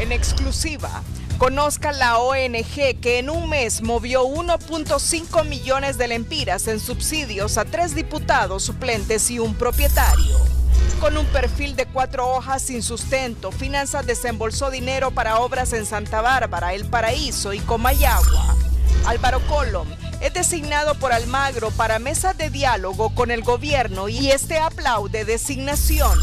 En exclusiva, conozca la ONG que en un mes movió 1.5 millones de lempiras en subsidios a 3 diputados suplentes y un propietario. Con un perfil de 4 hojas sin sustento, Finanzas desembolsó dinero para obras en Santa Bárbara, El Paraíso y Comayagua. Álvaro Colom es designado por Almagro para mesas de diálogo con el gobierno y este aplaude designación.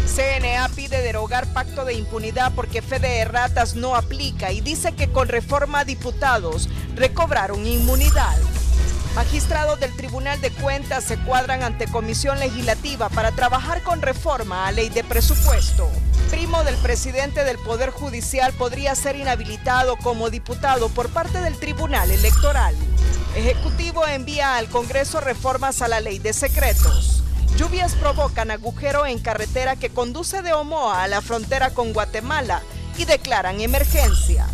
CNA pide derogar pacto de impunidad porque fe de erratas no aplica y dice que con reforma a diputados recobraron inmunidad. Magistrados del Tribunal de Cuentas se cuadran ante Comisión Legislativa para trabajar con reforma a ley de presupuesto. Primo del presidente del Poder Judicial podría ser inhabilitado como diputado por parte del Tribunal Electoral. Ejecutivo envía al Congreso reformas a la ley de secretos. Lluvias provocan agujero en carretera que conduce de Omoa a la frontera con Guatemala y declaran emergencia.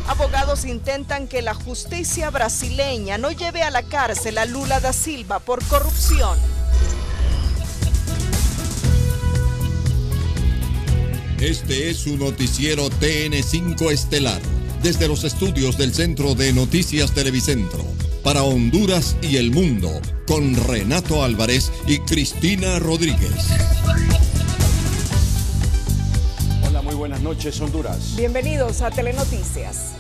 Abogados intentan que la justicia brasileña no lleve a la cárcel a Lula da Silva por corrupción. Este es su noticiero TN5 Estelar, desde los estudios del Centro de Noticias Televicentro, para Honduras y el mundo, con Renato Álvarez y Cristina Rodríguez. Hola, muy buenas noches, Honduras. Bienvenidos a Telenoticias.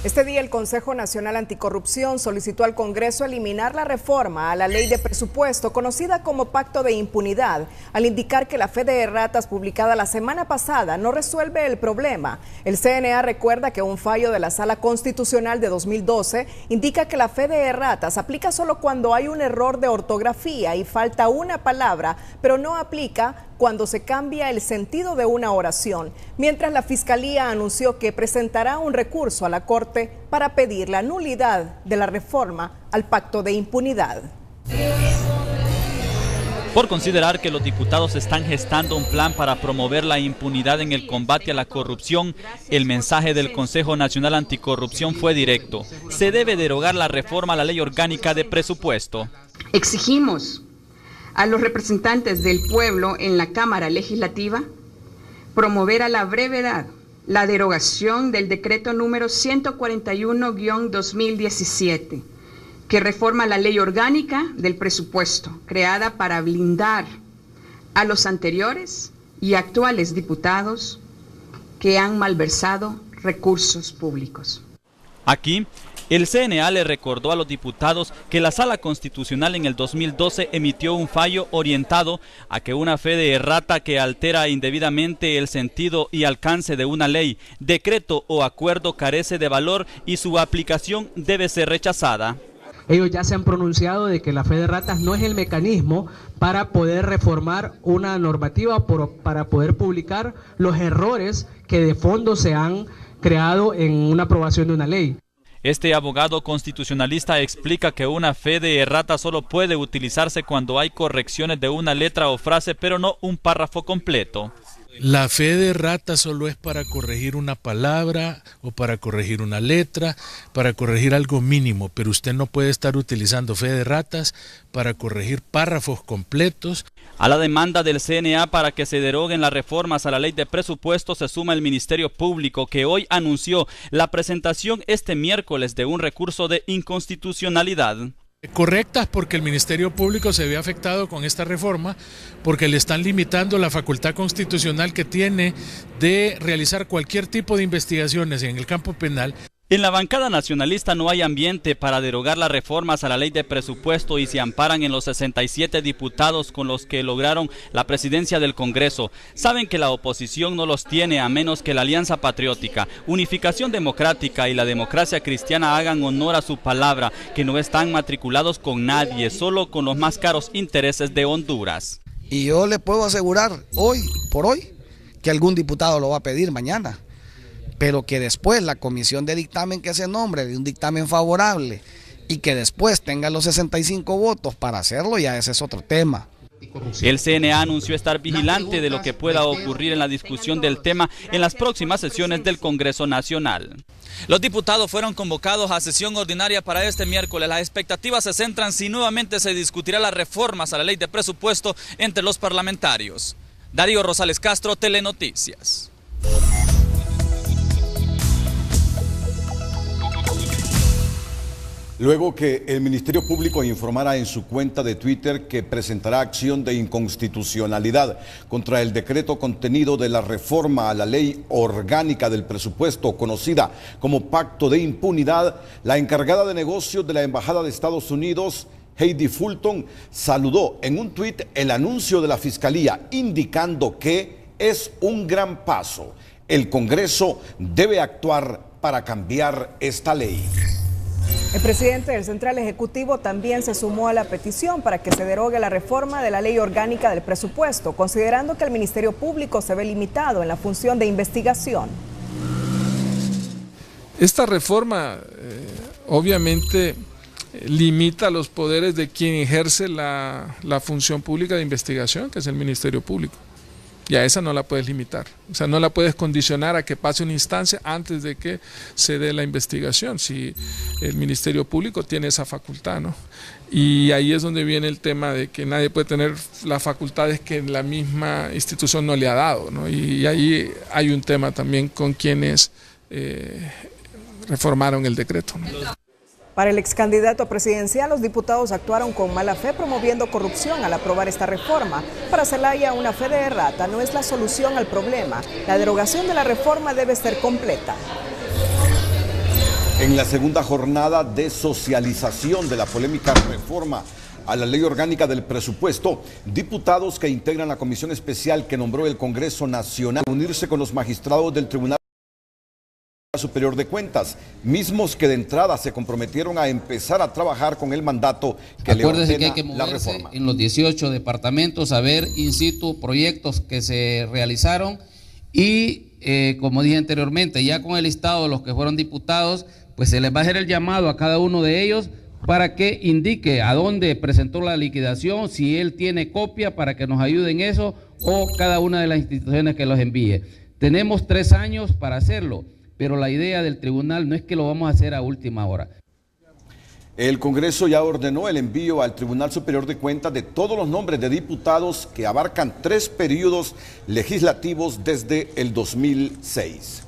Este día el Consejo Nacional Anticorrupción solicitó al Congreso eliminar la reforma a la ley de presupuesto conocida como Pacto de Impunidad, al indicar que la fe de erratas publicada la semana pasada no resuelve el problema. El CNA recuerda que un fallo de la Sala Constitucional de 2012 indica que la fe de erratas aplica solo cuando hay un error de ortografía y falta una palabra, pero no aplica cuando se cambia el sentido de una oración, mientras la Fiscalía anunció que presentará un recurso a la Corte para pedir la nulidad de la reforma al Pacto de Impunidad. Por considerar que los diputados están gestando un plan para promover la impunidad en el combate a la corrupción, el mensaje del Consejo Nacional Anticorrupción fue directo. Se debe derogar la reforma a la Ley Orgánica de Presupuesto. Exigimos a los representantes del pueblo en la Cámara Legislativa promover a la brevedad la derogación del decreto número 141-2017, que reforma la Ley Orgánica del Presupuesto, creada para blindar a los anteriores y actuales diputados que han malversado recursos públicos. Aquí, el CNA le recordó a los diputados que la Sala Constitucional en el 2012 emitió un fallo orientado a que una fe de errata que altera indebidamente el sentido y alcance de una ley, decreto o acuerdo carece de valor y su aplicación debe ser rechazada. Ellos ya se han pronunciado de que la fe de ratas no es el mecanismo para poder reformar una normativa, para poder publicar los errores que de fondo se han creado en una aprobación de una ley. Este abogado constitucionalista explica que una fe de errata solo puede utilizarse cuando hay correcciones de una letra o frase, pero no un párrafo completo. La fe de errata solo es para corregir una palabra o para corregir una letra, para corregir algo mínimo, pero usted no puede estar utilizando fe de ratas para corregir párrafos completos. A la demanda del CNA para que se deroguen las reformas a la ley de presupuesto se suma el Ministerio Público, que hoy anunció la presentación este miércoles de un recurso de inconstitucionalidad. Correctas, porque el Ministerio Público se ve afectado con esta reforma porque le están limitando la facultad constitucional que tiene de realizar cualquier tipo de investigaciones en el campo penal. En la bancada nacionalista no hay ambiente para derogar las reformas a la ley de presupuesto y se amparan en los 67 diputados con los que lograron la presidencia del Congreso. Saben que la oposición no los tiene a menos que la Alianza Patriótica, Unificación Democrática y la Democracia Cristiana hagan honor a su palabra, que no están matriculados con nadie, solo con los más caros intereses de Honduras. Y yo le puedo asegurar hoy por hoy que algún diputado lo va a pedir mañana, pero que después la comisión de dictamen que se nombre de un dictamen favorable y que después tenga los 65 votos para hacerlo, ya ese es otro tema. El CNA anunció estar vigilante de lo que pueda ocurrir en la discusión del tema en las próximas sesiones del Congreso Nacional. Los diputados fueron convocados a sesión ordinaria para este miércoles. Las expectativas se centran si nuevamente se discutirá las reformas a la ley de presupuesto entre los parlamentarios. Darío Rosales Castro, Telenoticias. Luego que el Ministerio Público informara en su cuenta de Twitter que presentará acción de inconstitucionalidad contra el decreto contenido de la reforma a la ley orgánica del presupuesto, conocida como Pacto de Impunidad, la encargada de negocios de la Embajada de Estados Unidos, Heidi Fulton, saludó en un tuit el anuncio de la Fiscalía, indicando que es un gran paso. El Congreso debe actuar para cambiar esta ley. El presidente del Central Ejecutivo también se sumó a la petición para que se derogue la reforma de la ley orgánica del presupuesto, considerando que el Ministerio Público se ve limitado en la función de investigación. Esta reforma obviamente limita los poderes de quien ejerce la función pública de investigación, que es el Ministerio Público. Y a esa no la puedes limitar, o sea, no la puedes condicionar a que pase una instancia antes de que se dé la investigación, si el Ministerio Público tiene esa facultad, ¿no? Y ahí es donde viene el tema de que nadie puede tener las facultades que la misma institución no le ha dado, ¿no? Y ahí hay un tema también con quienes reformaron el decreto, ¿no? Para el excandidato presidencial, los diputados actuaron con mala fe promoviendo corrupción al aprobar esta reforma. Para Zelaya, una fe de errata no es la solución al problema. La derogación de la reforma debe ser completa. En la segunda jornada de socialización de la polémica reforma a la ley orgánica del presupuesto, diputados que integran la comisión especial que nombró el Congreso Nacional unirse con los magistrados del Tribunal Superior de Cuentas, mismos que de entrada se comprometieron a empezar a trabajar con el mandato que le ordena que hay que moverse la reforma. En los 18 departamentos a ver in situ proyectos que se realizaron y como dije anteriormente, ya con el listado de los que fueron diputados, pues se les va a hacer el llamado a cada uno de ellos para que indique a dónde presentó la liquidación, si él tiene copia para que nos ayude en eso o cada una de las instituciones que los envíe. Tenemos 3 años para hacerlo, pero la idea del tribunal no es que lo vamos a hacer a última hora. El Congreso ya ordenó el envío al Tribunal Superior de Cuentas de todos los nombres de diputados que abarcan 3 periodos legislativos desde el 2006.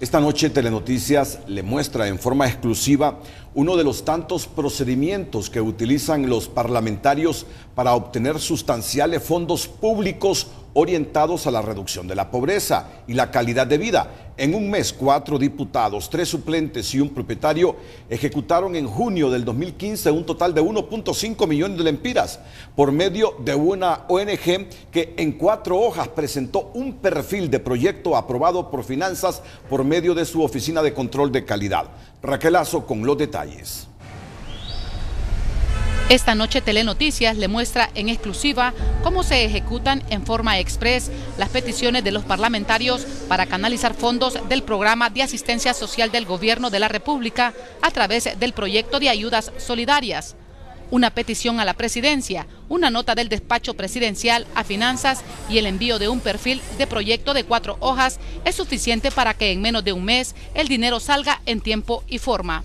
Esta noche Telenoticias le muestra en forma exclusiva uno de los tantos procedimientos que utilizan los parlamentarios para obtener sustanciales fondos públicos orientados a la reducción de la pobreza y la calidad de vida. En un mes, 4 diputados, 3 suplentes y un propietario ejecutaron en junio del 2015 un total de 1.5 millones de lempiras por medio de una ONG que en 4 hojas presentó un perfil de proyecto aprobado por Finanzas por medio de su Oficina de Control de Calidad. Raquel Lazo con los detalles. Esta noche Telenoticias le muestra en exclusiva cómo se ejecutan en forma express las peticiones de los parlamentarios para canalizar fondos del programa de asistencia social del Gobierno de la República a través del proyecto de ayudas solidarias. Una petición a la presidencia, una nota del despacho presidencial a Finanzas y el envío de un perfil de proyecto de 4 hojas es suficiente para que en menos de un mes el dinero salga en tiempo y forma.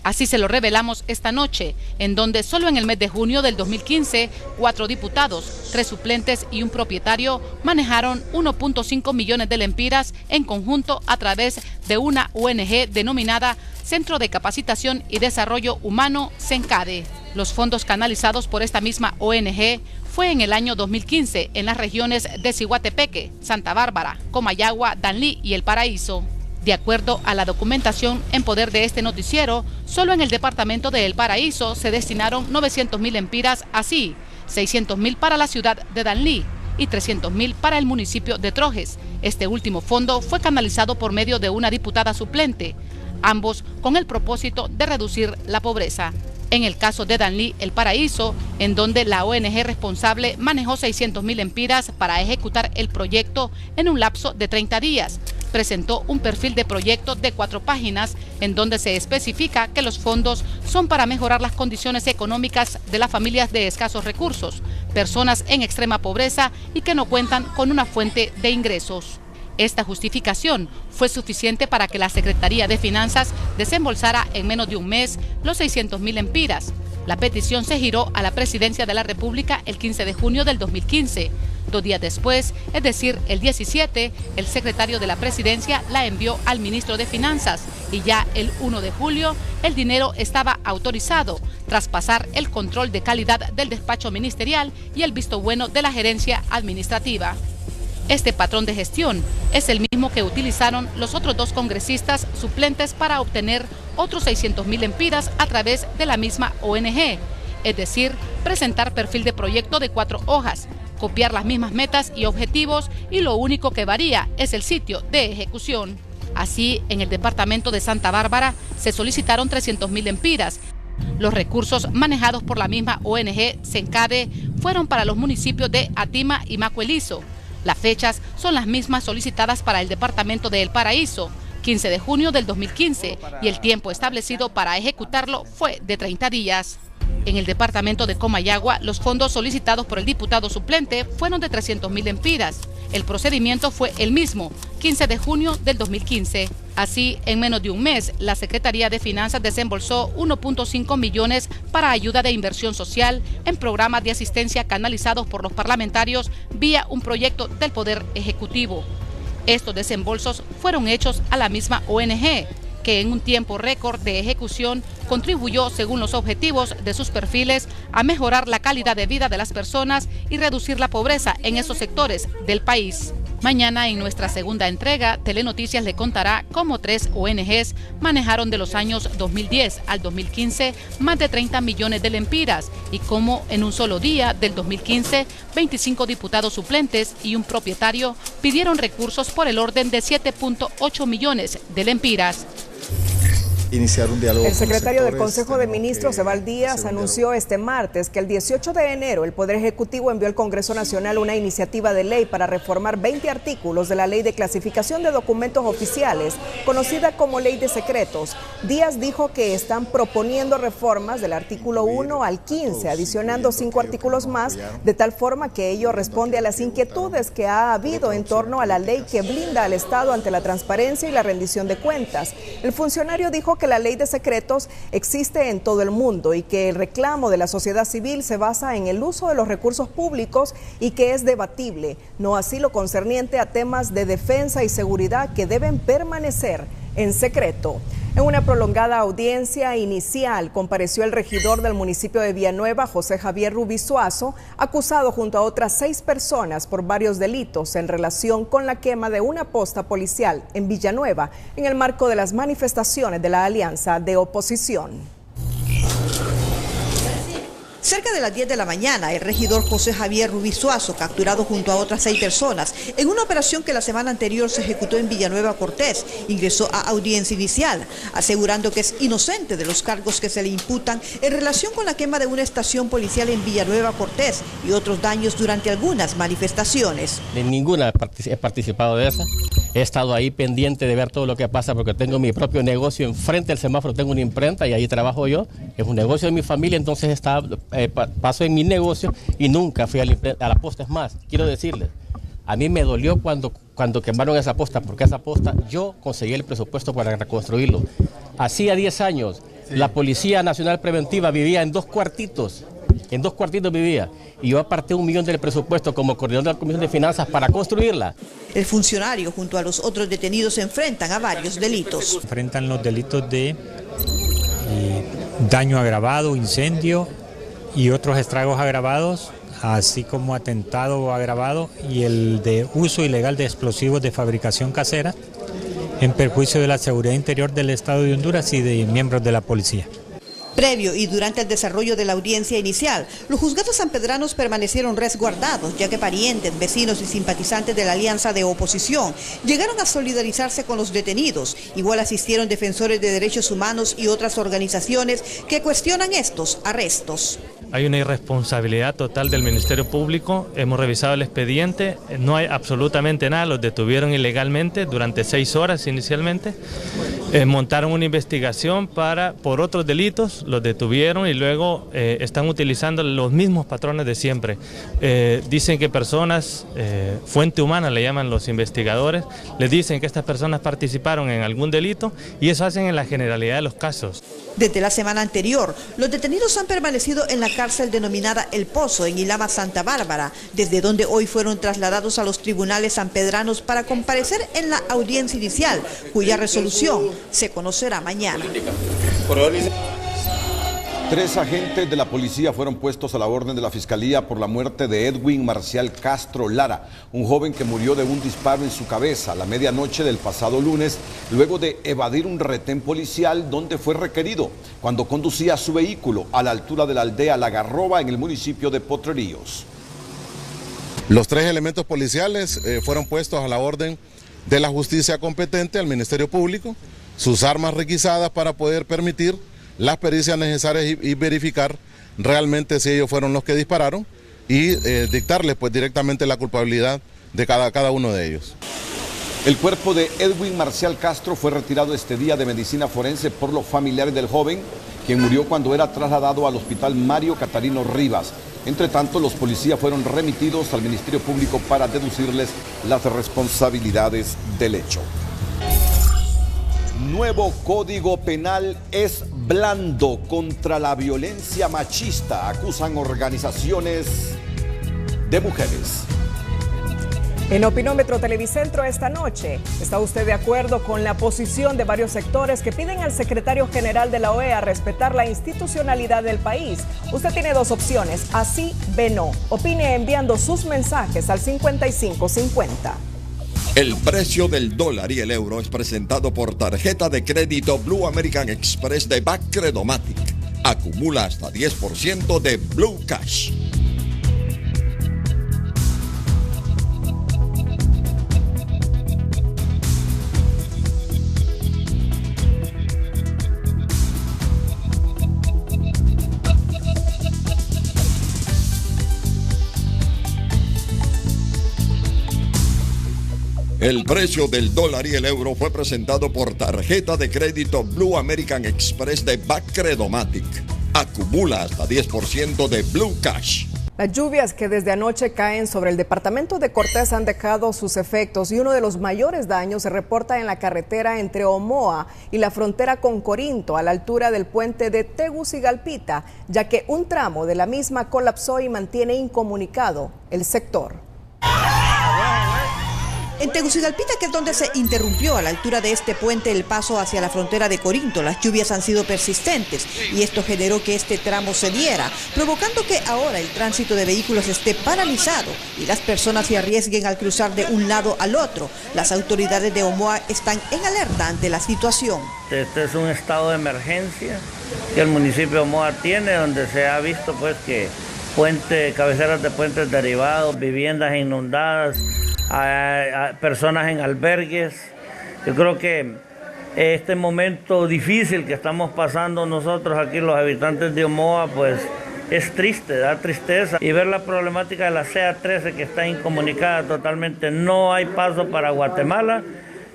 Así se lo revelamos esta noche, en donde solo en el mes de junio del 2015, 4 diputados, 3 suplentes y un propietario manejaron 1.5 millones de lempiras en conjunto a través de una ONG denominada Centro de Capacitación y Desarrollo Humano, CENCADE. Los fondos canalizados por esta misma ONG fue en el año 2015 en las regiones de Ciguatepeque, Santa Bárbara, Comayagua, Danlí y El Paraíso. De acuerdo a la documentación en poder de este noticiero, solo en el departamento de El Paraíso se destinaron 900.000 lempiras así, 600.000 para la ciudad de Danlí y 300.000 para el municipio de Trojes. Este último fondo fue canalizado por medio de una diputada suplente, ambos con el propósito de reducir la pobreza. En el caso de Danlí, El Paraíso, en donde la ONG responsable manejó 600.000 lempiras para ejecutar el proyecto en un lapso de 30 días, presentó un perfil de proyecto de 4 páginas en donde se especifica que los fondos son para mejorar las condiciones económicas de las familias de escasos recursos, personas en extrema pobreza y que no cuentan con una fuente de ingresos. Esta justificación fue suficiente para que la Secretaría de Finanzas desembolsara en menos de un mes los 600.000 lempiras. La petición se giró a la Presidencia de la República el 15 de junio del 2015. 2 días después, es decir, el 17, el secretario de la Presidencia la envió al ministro de Finanzas y ya el 1 de julio el dinero estaba autorizado tras pasar el control de calidad del despacho ministerial y el visto bueno de la gerencia administrativa. Este patrón de gestión es el mismo que utilizaron los otros 2 congresistas suplentes para obtener otros 600.000 lempiras a través de la misma ONG, es decir, presentar perfil de proyecto de 4 hojas, copiar las mismas metas y objetivos y lo único que varía es el sitio de ejecución. Así, en el departamento de Santa Bárbara se solicitaron 300.000 lempiras. Los recursos manejados por la misma ONG Sencade fueron para los municipios de Atima y Macuelizo. Las fechas son las mismas solicitadas para el departamento de El Paraíso, 15 de junio del 2015, y el tiempo establecido para ejecutarlo fue de 30 días. En el departamento de Comayagua, los fondos solicitados por el diputado suplente fueron de 300.000 lempiras. El procedimiento fue el mismo, 15 de junio del 2015. Así, en menos de un mes, la Secretaría de Finanzas desembolsó 1.5 millones para ayuda de inversión social en programas de asistencia canalizados por los parlamentarios vía un proyecto del Poder Ejecutivo. Estos desembolsos fueron hechos a la misma ONG, que en un tiempo récord de ejecución contribuyó, según los objetivos de sus perfiles, a mejorar la calidad de vida de las personas y reducir la pobreza en esos sectores del país. Mañana, en nuestra segunda entrega, Telenoticias le contará cómo 3 ONGs manejaron de los años 2010 al 2015 más de 30 millones de lempiras y cómo en un solo día del 2015, 25 diputados suplentes y un propietario pidieron recursos por el orden de 7.8 millones de lempiras. Iniciar un diálogo. El secretario del Consejo de Ministros, Eval Díaz, anunció este martes que el 18 de enero el Poder Ejecutivo envió al Congreso Nacional una iniciativa de ley para reformar 20 artículos de la Ley de Clasificación de Documentos Oficiales, conocida como Ley de Secretos. Díaz dijo que están proponiendo reformas del artículo 1 al 15, adicionando 5 artículos más, de tal forma que ello responde a las inquietudes que ha habido en torno a la ley que blinda al Estado ante la transparencia y la rendición de cuentas. El funcionario dijo que la ley de secretos existe en todo el mundo y que el reclamo de la sociedad civil se basa en el uso de los recursos públicos y que es debatible, no así lo concerniente a temas de defensa y seguridad que deben permanecer en secreto. En una prolongada audiencia inicial compareció el regidor del municipio de Villanueva, José Javier Rubizuazo, acusado junto a otras 6 personas por varios delitos en relación con la quema de una posta policial en Villanueva en el marco de las manifestaciones de la Alianza de Oposición. Cerca de las 10 de la mañana, el regidor José Javier Rubizuazo, capturado junto a otras 6 personas, en una operación que la semana anterior se ejecutó en Villanueva Cortés, ingresó a audiencia inicial, asegurando que es inocente de los cargos que se le imputan en relación con la quema de una estación policial en Villanueva Cortés y otros daños durante algunas manifestaciones. En ninguna he participado de esa. He estado ahí pendiente de ver todo lo que pasa porque tengo mi propio negocio enfrente del semáforo, tengo una imprenta y ahí trabajo yo. Es un negocio de mi familia, entonces paso en mi negocio y nunca fui a la posta. Es más, quiero decirles, a mí me dolió cuando quemaron esa posta, porque esa posta yo conseguí el presupuesto para reconstruirlo. Hacía 10 años, la Policía Nacional Preventiva vivía en 2 cuartitos. En 2 cuartitos vivía y yo aparté 1 millón del presupuesto como coordinador de la Comisión de Finanzas para construirla. El funcionario junto a los otros detenidos se enfrentan a varios delitos. Enfrentan los delitos de daño agravado, incendio y otros estragos agravados, así como atentado agravado y el de uso ilegal de explosivos de fabricación casera en perjuicio de la seguridad interior del Estado de Honduras y de miembros de la policía. Previo y durante el desarrollo de la audiencia inicial, los juzgados sanpedranos permanecieron resguardados, ya que parientes, vecinos y simpatizantes de la Alianza de Oposición llegaron a solidarizarse con los detenidos. Igual asistieron defensores de derechos humanos y otras organizaciones que cuestionan estos arrestos. Hay una irresponsabilidad total del Ministerio Público, hemos revisado el expediente, no hay absolutamente nada, los detuvieron ilegalmente durante 6 horas inicialmente, montaron una investigación por otros delitos, los detuvieron y luego están utilizando los mismos patrones de siempre. Dicen que personas, fuente humana le llaman los investigadores, les dicen que estas personas participaron en algún delito y eso hacen en la generalidad de los casos. Desde la semana anterior, los detenidos han permanecido en la cárcel denominada El Pozo, en Ilama, Santa Bárbara, desde donde hoy fueron trasladados a los tribunales sanpedranos para comparecer en la audiencia inicial, cuya resolución se conocerá mañana. 3 agentes de la policía fueron puestos a la orden de la Fiscalía por la muerte de Edwin Marcial Castro Lara, un joven que murió de un disparo en su cabeza a la medianoche del pasado lunes, luego de evadir un retén policial donde fue requerido cuando conducía su vehículo a la altura de la aldea La Garroba en el municipio de Potrerillos. Los 3 elementos policiales fueron puestos a la orden de la justicia competente, al Ministerio Público, sus armas requisadas para poder permitir las pericias necesarias y verificar realmente si ellos fueron los que dispararon y dictarles pues directamente la culpabilidad de cada uno de ellos. El cuerpo de Edwin Marcial Castro fue retirado este día de medicina forense por los familiares del joven, quien murió cuando era trasladado al hospital Mario Catarino Rivas. Entre tanto, los policías fueron remitidos al Ministerio Público para deducirles las responsabilidades del hecho. Nuevo Código Penal es blando contra la violencia machista, acusan organizaciones de mujeres. En Opinómetro Televicentro esta noche, ¿está usted de acuerdo con la posición de varios sectores que piden al secretario general de la OEA respetar la institucionalidad del país? Usted tiene 2 opciones, así ve no. Opine enviando sus mensajes al 5550. El precio del dólar y el euro es presentado por tarjeta de crédito Blue American Express de Bacredomatic. Acumula hasta 10% de Blue Cash. El precio del dólar y el euro fue presentado por tarjeta de crédito Blue American Express de Bacredomatic. Acumula hasta 10% de Blue Cash. Las lluvias que desde anoche caen sobre el departamento de Cortés han dejado sus efectos y uno de los mayores daños se reporta en la carretera entre Omoa y la frontera con Corinto, a la altura del puente de Tegucigalpita, ya que un tramo de la misma colapsó y mantiene incomunicado el sector. En Tegucigalpita, que es donde se interrumpió a la altura de este puente el paso hacia la frontera de Corinto, las lluvias han sido persistentes y esto generó que este tramo cediera, provocando que ahora el tránsito de vehículos esté paralizado y las personas se arriesguen al cruzar de un lado al otro. Las autoridades de Omoa están en alerta ante la situación. Este es un estado de emergencia que el municipio de Omoa tiene, donde se ha visto pues que cabeceras de puentes derivados, viviendas inundadas, a personas en albergues. Yo creo que este momento difícil que estamos pasando nosotros aquí, los habitantes de Omoa, pues es triste, da tristeza. Y ver la problemática de la CA13 que está incomunicada totalmente, no hay paso para Guatemala.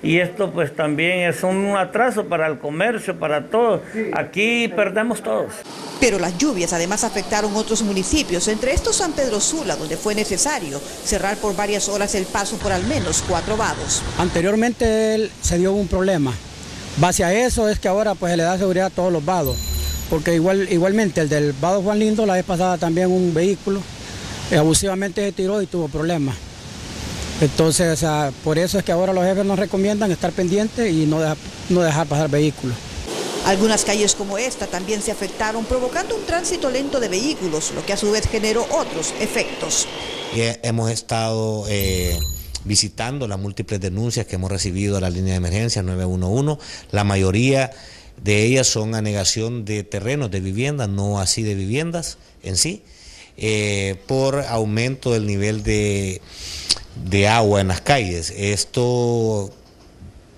Y esto pues también es un atraso para el comercio, para todos. Aquí perdemos todos. Pero las lluvias además afectaron otros municipios, entre estos San Pedro Sula, donde fue necesario cerrar por varias horas el paso por al menos 4 vados. Anteriormente se dio un problema. Base a eso es que ahora pues se le da seguridad a todos los vados, porque igualmente el del vado Juan Lindo, la vez pasada también un vehículo abusivamente se tiró y tuvo problemas. Entonces, por eso es que ahora los jefes nos recomiendan estar pendientes y no dejar pasar vehículos. Algunas calles como esta también se afectaron, provocando un tránsito lento de vehículos, lo que a su vez generó otros efectos. Hemos estado visitando las múltiples denuncias que hemos recibido a la línea de emergencia 911. La mayoría de ellas son anegación de terrenos de viviendas, no así de viviendas en sí, por aumento del nivel de agua en las calles. Esto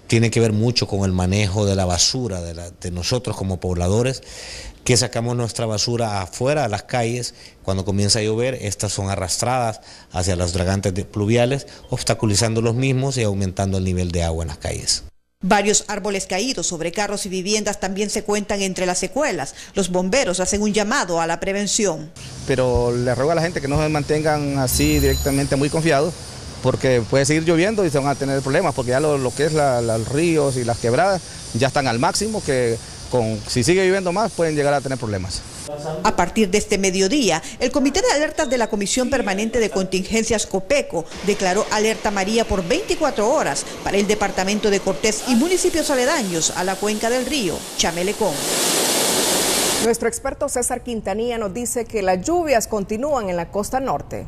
tiene que ver mucho con el manejo de la basura de nosotros como pobladores, que sacamos nuestra basura afuera a las calles. Cuando comienza a llover, estas son arrastradas hacia los dragantes pluviales, obstaculizando los mismos y aumentando el nivel de agua en las calles. Varios árboles caídos sobre carros y viviendas también se cuentan entre las secuelas. Los bomberos hacen un llamado a la prevención. Pero le ruego a la gente que no se mantengan así directamente muy confiados, porque puede seguir lloviendo y se van a tener problemas, porque ya lo que es los ríos y las quebradas ya están al máximo, que si sigue lloviendo más pueden llegar a tener problemas. A partir de este mediodía, el Comité de Alertas de la Comisión Permanente de Contingencias COPECO declaró alerta amarilla por 24 horas para el departamento de Cortés y municipios aledaños a la cuenca del río Chamelecón. Nuestro experto César Quintanilla nos dice que las lluvias continúan en la costa norte.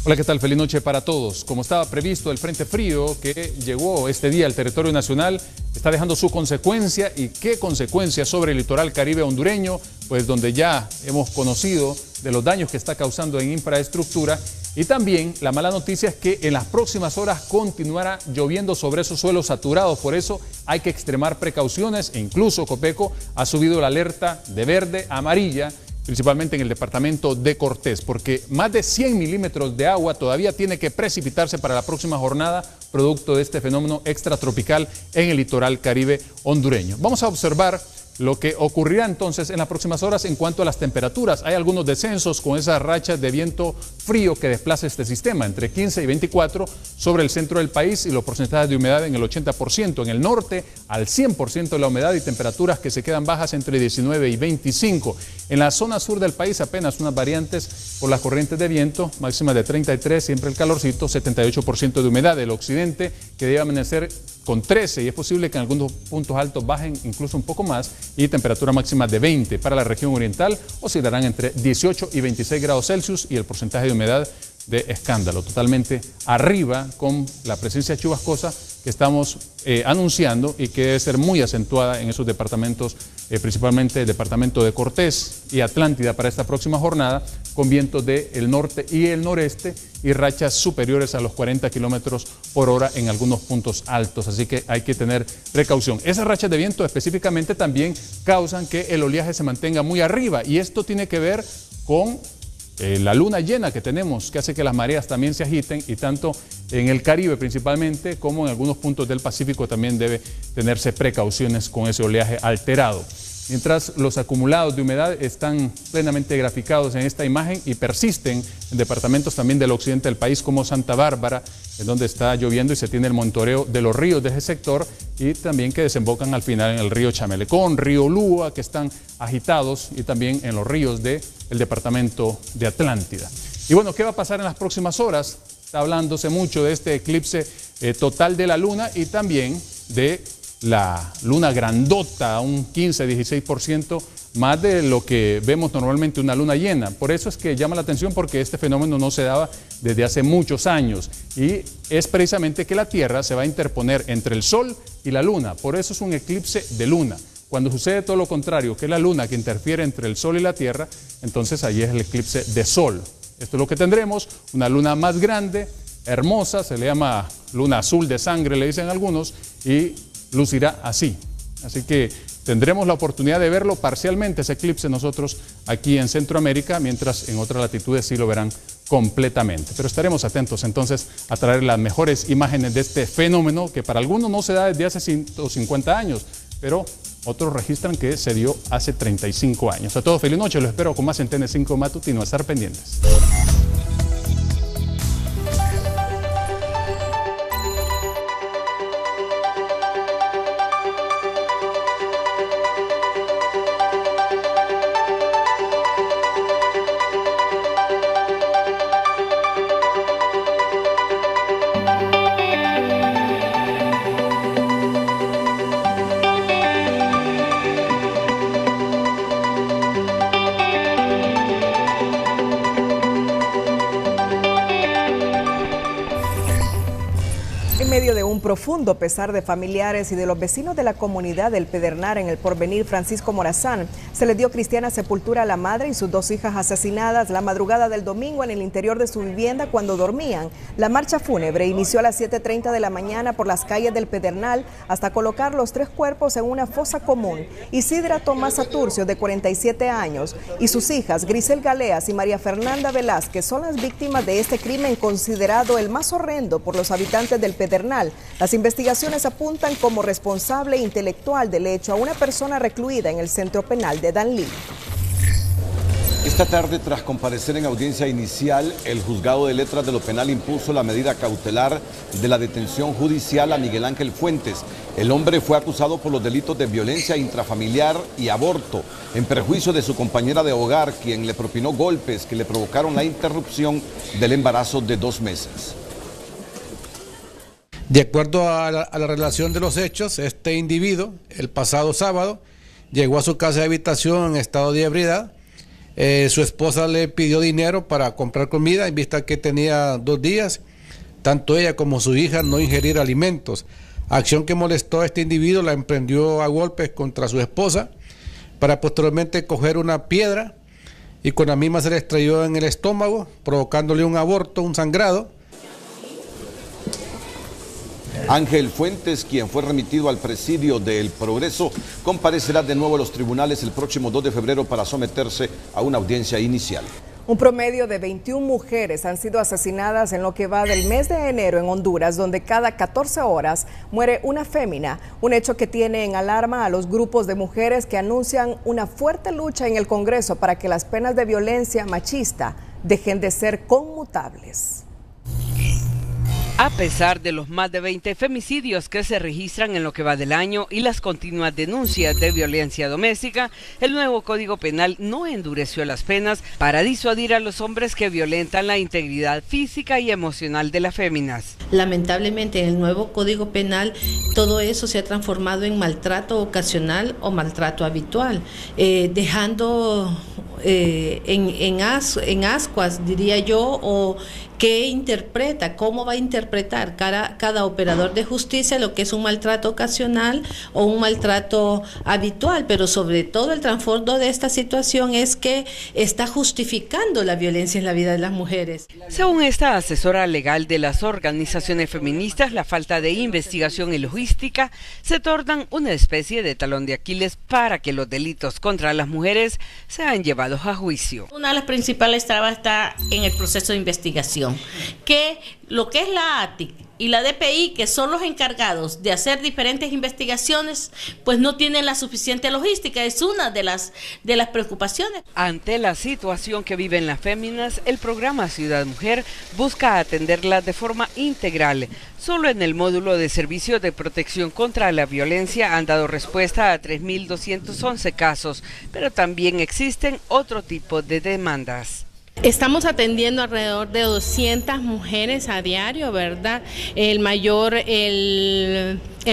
Hola, ¿qué tal? Feliz noche para todos. Como estaba previsto, el frente frío que llegó este día al territorio nacional está dejando su consecuencia. ¿Y qué consecuencia sobre el litoral caribe hondureño? Pues donde ya hemos conocido de los daños que está causando en infraestructura. Y también la mala noticia es que en las próximas horas continuará lloviendo sobre esos suelos saturados. Por eso hay que extremar precauciones e incluso Copeco ha subido la alerta de verde a amarilla, principalmente en el departamento de Cortés, porque más de 100 milímetros de agua todavía tiene que precipitarse para la próxima jornada, producto de este fenómeno extratropical en el litoral caribe hondureño. Vamos a observar lo que ocurrirá entonces en las próximas horas en cuanto a las temperaturas. Hay algunos descensos con esas rachas de viento frío que desplaza este sistema, entre 15 y 24 sobre el centro del país y los porcentajes de humedad en el 80%. En el norte, al 100% de la humedad y temperaturas que se quedan bajas entre 19 y 25. En la zona sur del país apenas unas variantes por las corrientes de viento, máximas de 33, siempre el calorcito, 78% de humedad. El occidente, que debe amanecer con 13 y es posible que en algunos puntos altos bajen incluso un poco más, y temperatura máxima de 20. Para la región oriental oscilarán entre 18 y 26 grados Celsius y el porcentaje de humedad de escándalo, totalmente arriba con la presencia chubascosa que estamos anunciando y que debe ser muy acentuada en esos departamentos, principalmente el departamento de Cortés y Atlántida para esta próxima jornada, con vientos del norte y el noreste y rachas superiores a los 40 kilómetros por hora en algunos puntos altos, así que hay que tener precaución. Esas rachas de viento específicamente también causan que el oleaje se mantenga muy arriba y esto tiene que ver con la luna llena que tenemos, que hace que las mareas también se agiten, y tanto en el Caribe principalmente como en algunos puntos del Pacífico también debe tenerse precauciones con ese oleaje alterado. Mientras los acumulados de humedad están plenamente graficados en esta imagen y persisten en departamentos también del occidente del país como Santa Bárbara, en donde está lloviendo y se tiene el monitoreo de los ríos de ese sector y también que desembocan al final en el río Chamelecón, río Lúa, que están agitados, y también en los ríos del departamento de Atlántida. Y bueno, ¿qué va a pasar en las próximas horas? Está hablándose mucho de este eclipse total de la luna y también de la luna grandota, un 15-16% más de lo que vemos normalmente una luna llena. Por eso es que llama la atención, porque este fenómeno no se daba desde hace muchos años y es precisamente que la Tierra se va a interponer entre el Sol y la Luna. Por eso es un eclipse de luna. Cuando sucede todo lo contrario, que es la Luna que interfiere entre el Sol y la Tierra, entonces allí es el eclipse de Sol. Esto es lo que tendremos, una luna más grande, hermosa, se le llama luna azul de sangre, le dicen algunos, y lucirá así. Así que tendremos la oportunidad de verlo parcialmente, ese eclipse, nosotros aquí en Centroamérica, mientras en otras latitudes sí lo verán completamente. Pero estaremos atentos entonces a traer las mejores imágenes de este fenómeno que para algunos no se da desde hace 150 años, pero otros registran que se dio hace 35 años. A todos, feliz noche, los espero con más en TN5 Matutino, a estar pendientes. profundo pesar de familiares y de los vecinos de la comunidad del Pedernal en el Porvenir Francisco Morazán, se le dio cristiana sepultura a la madre y sus 2 hijas asesinadas la madrugada del domingo en el interior de su vivienda cuando dormían. La marcha fúnebre inició a las 7:30 de la mañana por las calles del Pedernal hasta colocar los 3 cuerpos en una fosa común. Isidra Tomás Saturcio, de 47 años, y sus hijas Grisel Galeas y María Fernanda Velázquez son las víctimas de este crimen considerado el más horrendo por los habitantes del Pedernal. Las investigaciones apuntan como responsable intelectual del hecho a una persona recluida en el centro penal de Danlí. Esta tarde, tras comparecer en audiencia inicial, el juzgado de letras de lo penal impuso la medida cautelar de la detención judicial a Miguel Ángel Fuentes. El hombre fue acusado por los delitos de violencia intrafamiliar y aborto, en perjuicio de su compañera de hogar, quien le propinó golpes que le provocaron la interrupción del embarazo de 2 meses. De acuerdo a la relación de los hechos, este individuo, el pasado sábado, llegó a su casa de habitación en estado de ebriedad. Su esposa le pidió dinero para comprar comida en vista que tenía 2 días. Tanto ella como su hija no ingerir alimentos. Acción que molestó a este individuo, la emprendió a golpes contra su esposa para posteriormente coger una piedra y con la misma se le estrelló en el estómago, provocándole un aborto, un sangrado. Ángel Fuentes, quien fue remitido al presidio del Progreso, comparecerá de nuevo a los tribunales el próximo 2 de febrero para someterse a una audiencia inicial. Un promedio de 21 mujeres han sido asesinadas en lo que va del mes de enero en Honduras, donde cada 14 horas muere una fémina, un hecho que tiene en alarma a los grupos de mujeres que anuncian una fuerte lucha en el Congreso para que las penas de violencia machista dejen de ser conmutables. A pesar de los más de 20 femicidios que se registran en lo que va del año y las continuas denuncias de violencia doméstica, el nuevo Código Penal no endureció las penas para disuadir a los hombres que violentan la integridad física y emocional de las féminas. Lamentablemente en el nuevo Código Penal todo eso se ha transformado en maltrato ocasional o maltrato habitual, dejando en ascuas, diría yo, o qué interpreta, cómo va a interpretar cada operador de justicia lo que es un maltrato ocasional o un maltrato habitual, pero sobre todo el trasfondo de esta situación es que está justificando la violencia en la vida de las mujeres. Según esta asesora legal de las organizaciones feministas, la falta de investigación y logística se tornan una especie de talón de Aquiles para que los delitos contra las mujeres sean llevados a juicio. Una de las principales trabas está en el proceso de investigación, que lo que es la ATIC y la DPI, que son los encargados de hacer diferentes investigaciones, pues no tienen la suficiente logística. Es una de las preocupaciones. Ante la situación que viven las féminas, el programa Ciudad Mujer busca atenderlas de forma integral. Solo en el módulo de servicios de protección contra la violencia han dado respuesta a 3.211 casos, pero también existen otro tipo de demandas. Estamos atendiendo alrededor de 200 mujeres a diario, ¿verdad? El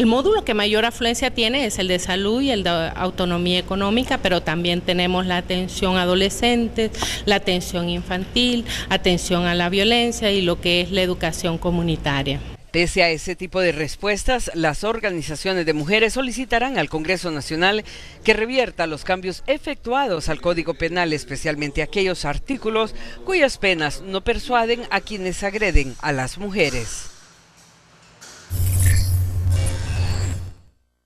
módulo que mayor afluencia tiene es el de salud y el de autonomía económica, pero también tenemos la atención a adolescentes, la atención infantil, atención a la violencia y lo que es la educación comunitaria. Pese a ese tipo de respuestas, las organizaciones de mujeres solicitarán al Congreso Nacional que revierta los cambios efectuados al Código Penal, especialmente aquellos artículos cuyas penas no persuaden a quienes agreden a las mujeres.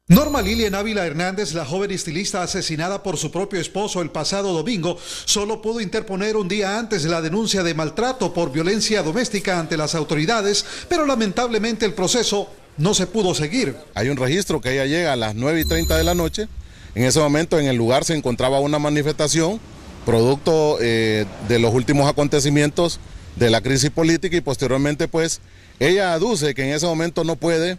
Norma Lilian Ávila Hernández, la joven estilista asesinada por su propio esposo el pasado domingo, solo pudo interponer un día antes la denuncia de maltrato por violencia doméstica ante las autoridades, pero lamentablemente el proceso no se pudo seguir. Hay un registro que ella llega a las 9:30 de la noche. En ese momento en el lugar se encontraba una manifestación producto de los últimos acontecimientos de la crisis política y posteriormente pues ella aduce que en ese momento no puede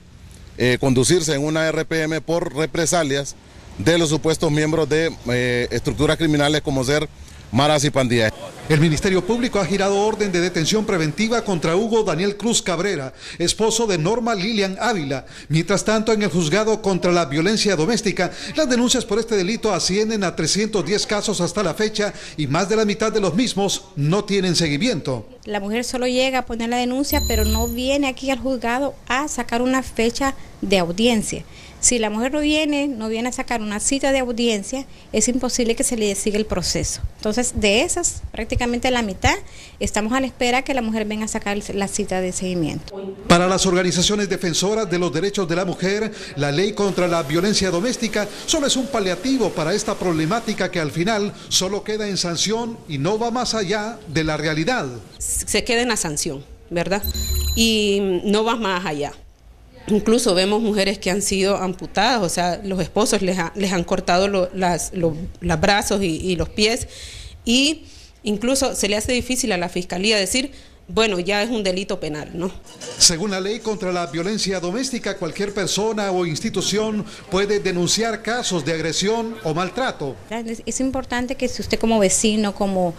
conducirse en una RPM por represalias de los supuestos miembros de estructuras criminales como ser maras y pandillas. El Ministerio Público ha girado orden de detención preventiva contra Hugo Daniel Cruz Cabrera, esposo de Norma Lilian Ávila. Mientras tanto, en el juzgado contra la violencia doméstica, las denuncias por este delito ascienden a 310 casos hasta la fecha y más de la mitad de los mismos no tienen seguimiento. La mujer solo llega a poner la denuncia, pero no viene aquí al juzgado a sacar una fecha de audiencia. Si la mujer no viene a sacar una cita de audiencia, es imposible que se le siga el proceso. Entonces, de esas, prácticamente la mitad, estamos a la espera que la mujer venga a sacar la cita de seguimiento. Para las organizaciones defensoras de los derechos de la mujer, la ley contra la violencia doméstica solo es un paliativo para esta problemática que al final solo queda en sanción y no va más allá de la realidad. Se queda en la sanción, ¿verdad? Y no va más allá. Incluso vemos mujeres que han sido amputadas, o sea, los esposos les han cortado los brazos y los pies, y incluso se le hace difícil a la fiscalía decir, bueno, ya es un delito penal, ¿no? Según la ley contra la violencia doméstica, cualquier persona o institución puede denunciar casos de agresión o maltrato. Es importante que si usted como vecino, como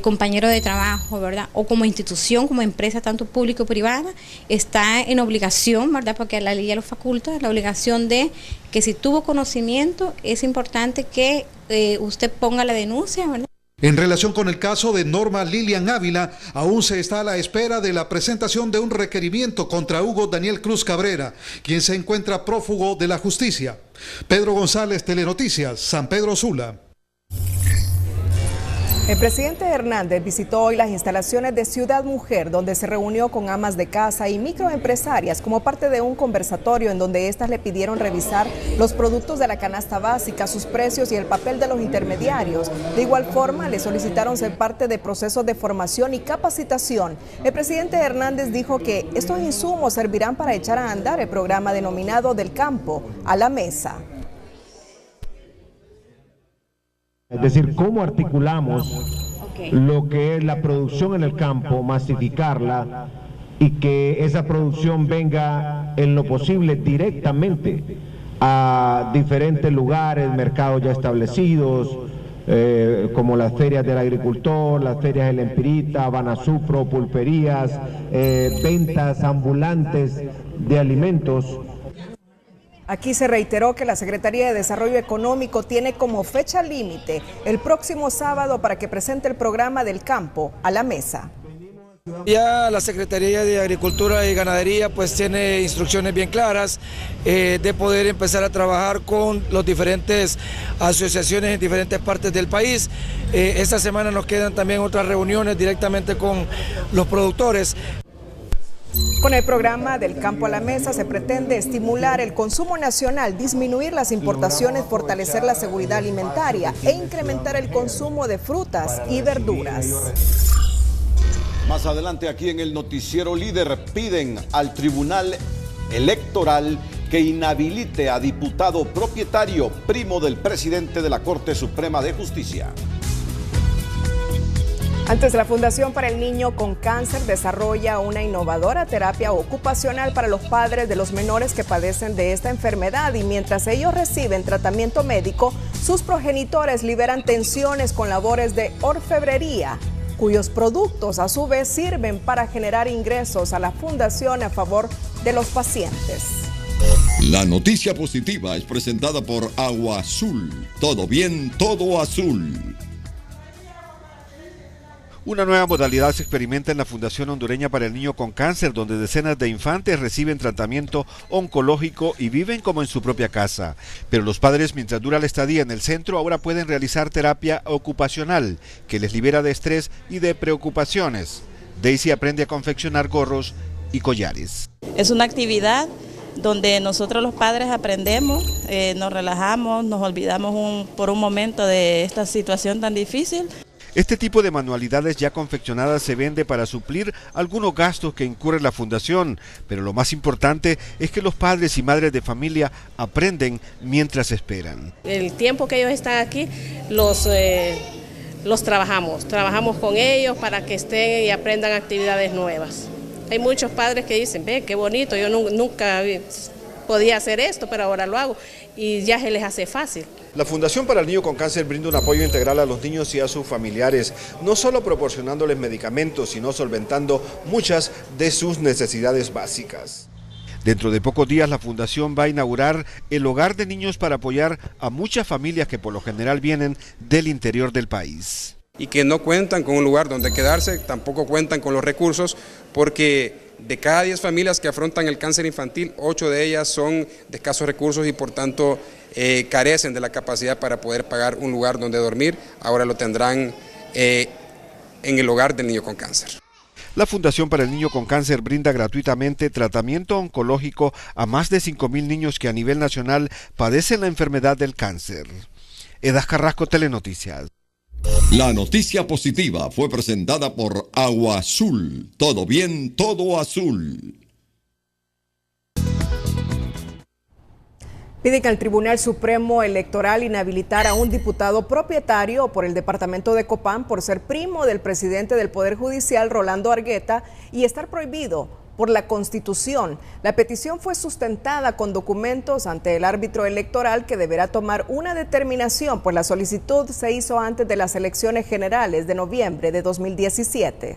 compañero de trabajo, ¿verdad? O como institución, como empresa, tanto pública o privada, está en obligación, ¿verdad? Porque la ley ya lo faculta, la obligación de que si tuvo conocimiento, es importante que usted ponga la denuncia, ¿verdad? En relación con el caso de Norma Lilian Ávila, aún se está a la espera de la presentación de un requerimiento contra Hugo Daniel Cruz Cabrera, quien se encuentra prófugo de la justicia. Pedro González, Telenoticias, San Pedro Sula. El presidente Hernández visitó hoy las instalaciones de Ciudad Mujer, donde se reunió con amas de casa y microempresarias como parte de un conversatorio en donde éstas le pidieron revisar los productos de la canasta básica, sus precios y el papel de los intermediarios. De igual forma, le solicitaron ser parte de procesos de formación y capacitación. El presidente Hernández dijo que estos insumos servirán para echar a andar el programa denominado Del Campo a la Mesa. Es decir, cómo articulamos lo que es la producción en el campo, masificarla y que esa producción venga en lo posible directamente a diferentes lugares, mercados ya establecidos, como las ferias del agricultor, las ferias del Empirita, Banasupro, pulperías, ventas ambulantes de alimentos. Aquí se reiteró que la Secretaría de Desarrollo Económico tiene como fecha límite el próximo sábado para que presente el programa Del Campo a la Mesa. Ya la Secretaría de Agricultura y Ganadería pues tiene instrucciones bien claras de poder empezar a trabajar con las diferentes asociaciones en diferentes partes del país. Esta semana nos quedan también otras reuniones directamente con los productores. Con el programa Del Campo a la Mesa se pretende estimular el consumo nacional, disminuir las importaciones, fortalecer la seguridad alimentaria e incrementar el consumo de frutas y verduras. Más adelante aquí en el noticiero líder piden al Tribunal Electoral que inhabilite a diputado propietario, primo del presidente de la Corte Suprema de Justicia. Antes, la Fundación para el Niño con Cáncer desarrolla una innovadora terapia ocupacional para los padres de los menores que padecen de esta enfermedad y mientras ellos reciben tratamiento médico, sus progenitores liberan tensiones con labores de orfebrería, cuyos productos a su vez sirven para generar ingresos a la Fundación a favor de los pacientes. La noticia positiva es presentada por Agua Azul. Todo bien, todo azul. Una nueva modalidad se experimenta en la Fundación Hondureña para el Niño con Cáncer, donde decenas de infantes reciben tratamiento oncológico y viven como en su propia casa. Pero los padres, mientras dura la estadía en el centro, ahora pueden realizar terapia ocupacional, que les libera de estrés y de preocupaciones. Daisy aprende a confeccionar gorros y collares. Es una actividad donde nosotros los padres aprendemos, nos relajamos, nos olvidamos por un momento de esta situación tan difícil. Este tipo de manualidades ya confeccionadas se vende para suplir algunos gastos que incurre la fundación, pero lo más importante es que los padres y madres de familia aprenden mientras esperan. El tiempo que ellos están aquí los trabajamos con ellos para que estén y aprendan actividades nuevas. Hay muchos padres que dicen, ve, qué bonito, yo nunca podía hacer esto, pero ahora lo hago. y ya se les hace fácil. La Fundación para el Niño con Cáncer brinda un apoyo integral a los niños y a sus familiares, no solo proporcionándoles medicamentos, sino solventando muchas de sus necesidades básicas. Dentro de pocos días la Fundación va a inaugurar el hogar de niños para apoyar a muchas familias que por lo general vienen del interior del país. Y que no cuentan con un lugar donde quedarse, tampoco cuentan con los recursos, porque de cada 10 familias que afrontan el cáncer infantil, 8 de ellas son de escasos recursos y por tanto carecen de la capacidad para poder pagar un lugar donde dormir. Ahora lo tendrán en el hogar del niño con cáncer. La Fundación para el Niño con Cáncer brinda gratuitamente tratamiento oncológico a más de 5.000 niños que a nivel nacional padecen la enfermedad del cáncer. Edas Carrasco, Telenoticias. La noticia positiva fue presentada por Agua Azul. Todo bien, todo azul. Pide que el Tribunal Supremo Electoral inhabilitar a un diputado propietario por el departamento de Copán por ser primo del presidente del Poder Judicial, Rolando Argueta, y estar prohibido por la Constitución. La petición fue sustentada con documentos ante el árbitro electoral, que deberá tomar una determinación, pues la solicitud se hizo antes de las elecciones generales de noviembre de 2017.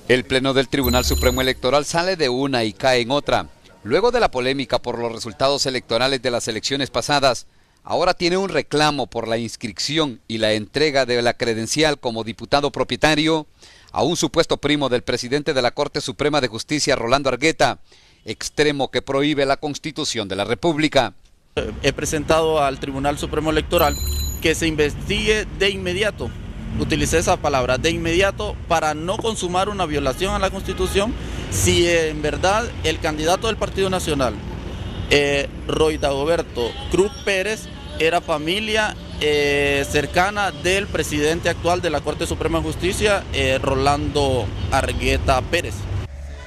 El Pleno del Tribunal Supremo Electoral sale de una y cae en otra. Luego de la polémica por los resultados electorales de las elecciones pasadas, ahora tiene un reclamo por la inscripción y la entrega de la credencial como diputado propietario a un supuesto primo del presidente de la Corte Suprema de Justicia, Rolando Argueta, extremo que prohíbe la Constitución de la República. He presentado al Tribunal Supremo Electoral que se investigue de inmediato, utilicé esa palabra, de inmediato, para no consumar una violación a la Constitución, si en verdad el candidato del Partido Nacional, Roy Dagoberto Cruz Pérez, era familia cercana del presidente actual de la Corte Suprema de Justicia, Rolando Argueta Pérez.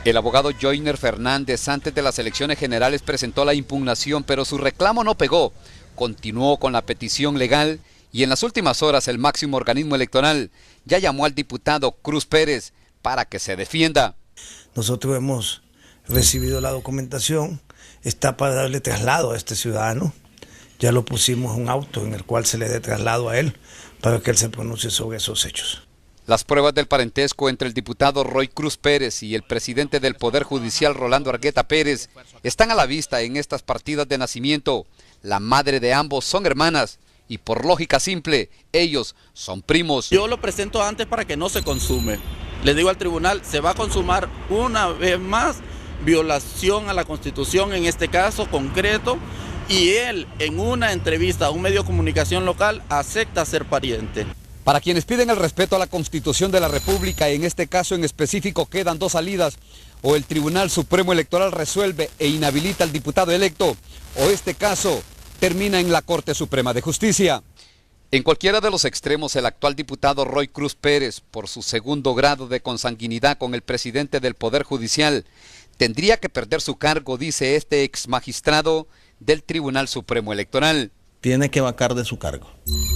El abogado Joyner Fernández antes de las elecciones generales presentó la impugnación, pero su reclamo no pegó. Continuó con la petición legal y en las últimas horas el máximo organismo electoral ya llamó al diputado Cruz Pérez para que se defienda. Nosotros hemos recibido la documentación, está para darle traslado a este ciudadano. Ya lo pusimos en un auto en el cual se le dé traslado a él para que él se pronuncie sobre esos hechos. Las pruebas del parentesco entre el diputado Roy Cruz Pérez y el presidente del Poder Judicial, Rolando Argueta Pérez, están a la vista en estas partidas de nacimiento. La madre de ambos son hermanas y por lógica simple, ellos son primos. Yo lo presento antes para que no se consume. Le digo al tribunal, se va a consumar una vez más violación a la Constitución en este caso concreto, y él en una entrevista a un medio de comunicación local acepta ser pariente. Para quienes piden el respeto a la Constitución de la República, en este caso en específico quedan dos salidas: o el Tribunal Supremo Electoral resuelve e inhabilita al diputado electo, o este caso termina en la Corte Suprema de Justicia. En cualquiera de los extremos, el actual diputado Roy Cruz Pérez, por su segundo grado de consanguinidad con el presidente del Poder Judicial, tendría que perder su cargo, dice este ex magistrado del Tribunal Supremo Electoral. Tiene que vacar de su cargo.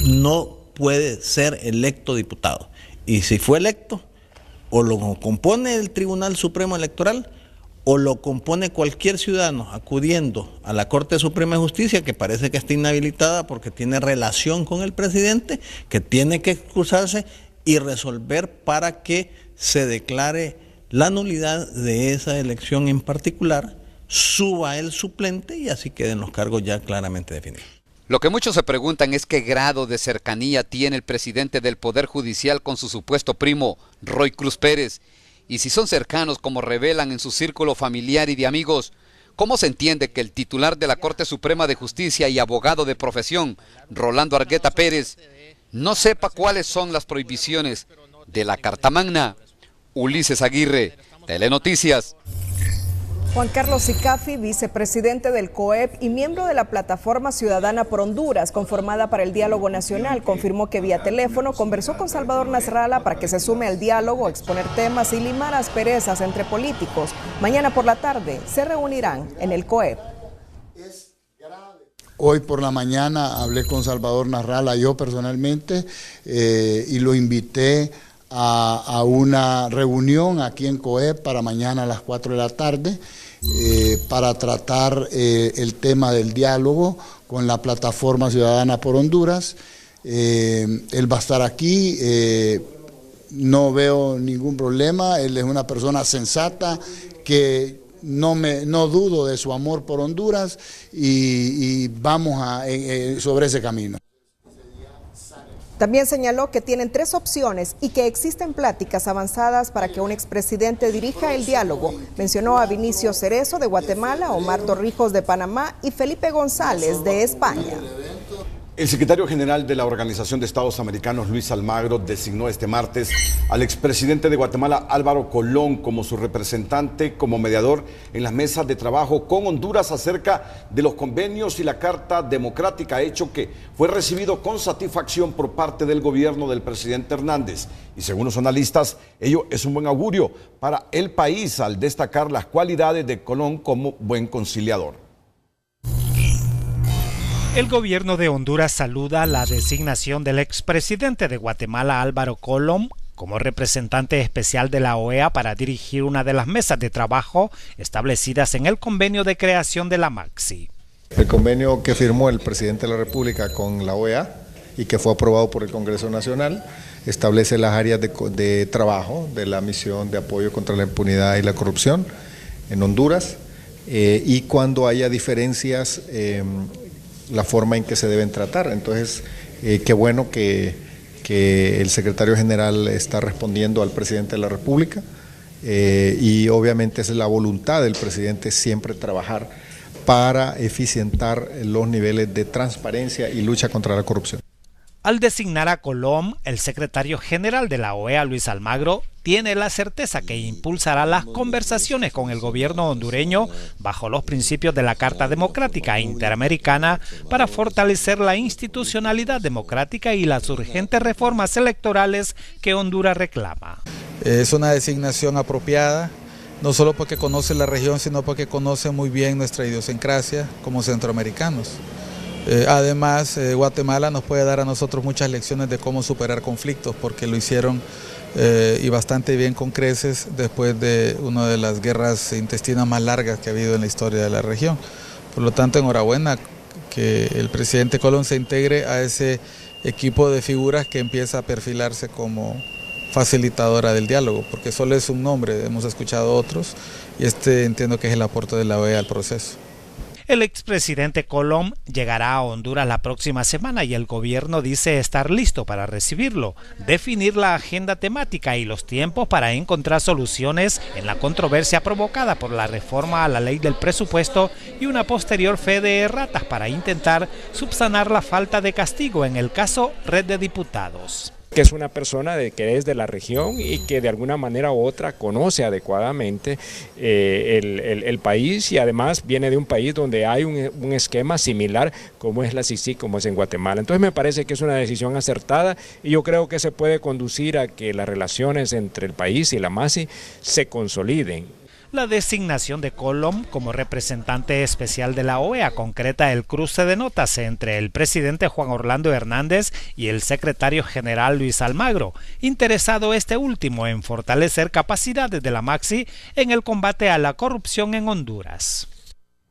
No puede ser electo diputado. Y si fue electo, o lo compone el Tribunal Supremo Electoral, o lo compone cualquier ciudadano acudiendo a la Corte Suprema de Justicia, que parece que está inhabilitada porque tiene relación con el presidente, que tiene que excusarse y resolver para que se declare la nulidad de esa elección en particular, suba el suplente y así queden los cargos ya claramente definidos. Lo que muchos se preguntan es qué grado de cercanía tiene el presidente del Poder Judicial con su supuesto primo, Roy Cruz Pérez, y si son cercanos como revelan en su círculo familiar y de amigos. ¿Cómo se entiende que el titular de la Corte Suprema de Justicia y abogado de profesión, Rolando Argueta Pérez, no sepa cuáles son las prohibiciones de la Carta Magna? Ulises Aguirre, Telenoticias. Juan Carlos Sicafi, vicepresidente del COEP y miembro de la Plataforma Ciudadana por Honduras, conformada para el Diálogo Nacional, confirmó que vía teléfono conversó con Salvador Nasralla para que se sume al diálogo, exponer temas y limar asperezas entre políticos. Mañana por la tarde se reunirán en el COEP. Hoy por la mañana hablé con Salvador Nasralla yo personalmente y lo invité a una reunión aquí en COEP para mañana a las 4 de la tarde. para tratar el tema del diálogo con la Plataforma Ciudadana por Honduras. Él va a estar aquí, no veo ningún problema, él es una persona sensata que no dudo de su amor por Honduras y vamos sobre ese camino. También señaló que tienen 3 opciones y que existen pláticas avanzadas para que un expresidente dirija el diálogo. Mencionó a Vinicio Cerezo de Guatemala, Omar Torrijos de Panamá y Felipe González de España. El secretario general de la Organización de Estados Americanos, Luis Almagro, designó este martes al expresidente de Guatemala, Álvaro Colón, como su representante, como mediador en las mesas de trabajo con Honduras acerca de los convenios y la Carta Democrática, hecho que fue recibido con satisfacción por parte del gobierno del presidente Hernández. Y según los analistas, ello es un buen augurio para el país al destacar las cualidades de Colón como buen conciliador. El gobierno de Honduras saluda la designación del expresidente de Guatemala, Álvaro Colón, como representante especial de la OEA para dirigir una de las mesas de trabajo establecidas en el convenio de creación de la MAXI. El convenio que firmó el presidente de la República con la OEA y que fue aprobado por el Congreso Nacional establece las áreas de trabajo de la misión de apoyo contra la impunidad y la corrupción en Honduras y cuando haya diferencias la forma en que se deben tratar. Entonces, qué bueno que el secretario general está respondiendo al presidente de la República y obviamente es la voluntad del presidente siempre trabajar para eficientar los niveles de transparencia y lucha contra la corrupción. Al designar a Colón, el secretario general de la OEA, Luis Almagro, tiene la certeza que impulsará las conversaciones con el gobierno hondureño bajo los principios de la Carta Democrática Interamericana para fortalecer la institucionalidad democrática y las urgentes reformas electorales que Honduras reclama. Es una designación apropiada, no solo porque conoce la región, sino porque conoce muy bien nuestra idiosincrasia como centroamericanos. Además, Guatemala nos puede dar a nosotros muchas lecciones de cómo superar conflictos, porque lo hicieron y bastante bien con creces después de una de las guerras intestinas más largas que ha habido en la historia de la región. Por lo tanto, enhorabuena que el presidente Colón se integre a ese equipo de figuras que empieza a perfilarse como facilitadora del diálogo, porque solo es un nombre, hemos escuchado otros, y entiendo que es el aporte de la OEA al proceso. El expresidente Colón llegará a Honduras la próxima semana y el gobierno dice estar listo para recibirlo, definir la agenda temática y los tiempos para encontrar soluciones en la controversia provocada por la reforma a la ley del presupuesto y una posterior fe de erratas para intentar subsanar la falta de castigo en el caso Red de Diputados. Que es una persona que es de la región y que de alguna manera u otra conoce adecuadamente el país y además viene de un país donde hay un esquema similar como es la CICIG, como es en Guatemala. Entonces me parece que es una decisión acertada y yo creo que se puede conducir a que las relaciones entre el país y la MAXI se consoliden. La designación de Colón como representante especial de la OEA concreta el cruce de notas entre el presidente Juan Orlando Hernández y el secretario general Luis Almagro, interesado este último en fortalecer capacidades de la MAXI en el combate a la corrupción en Honduras.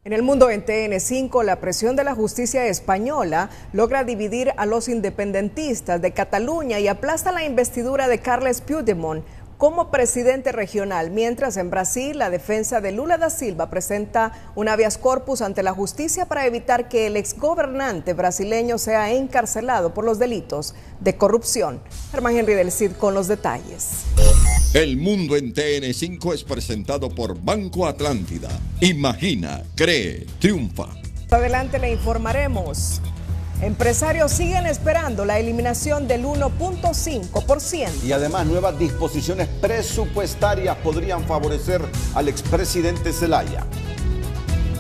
En el mundo en TN5, la presión de la justicia española logra dividir a los independentistas de Cataluña y aplasta la investidura de Carles Puigdemont como presidente regional, mientras en Brasil la defensa de Lula da Silva presenta un habeas corpus ante la justicia para evitar que el exgobernante brasileño sea encarcelado por los delitos de corrupción. Germán Henry del Cid con los detalles. El mundo en TN5 es presentado por Banco Atlántida. Imagina, cree, triunfa. Adelante le informaremos. Empresarios siguen esperando la eliminación del 1.5%. Y además nuevas disposiciones presupuestarias podrían favorecer al expresidente Zelaya.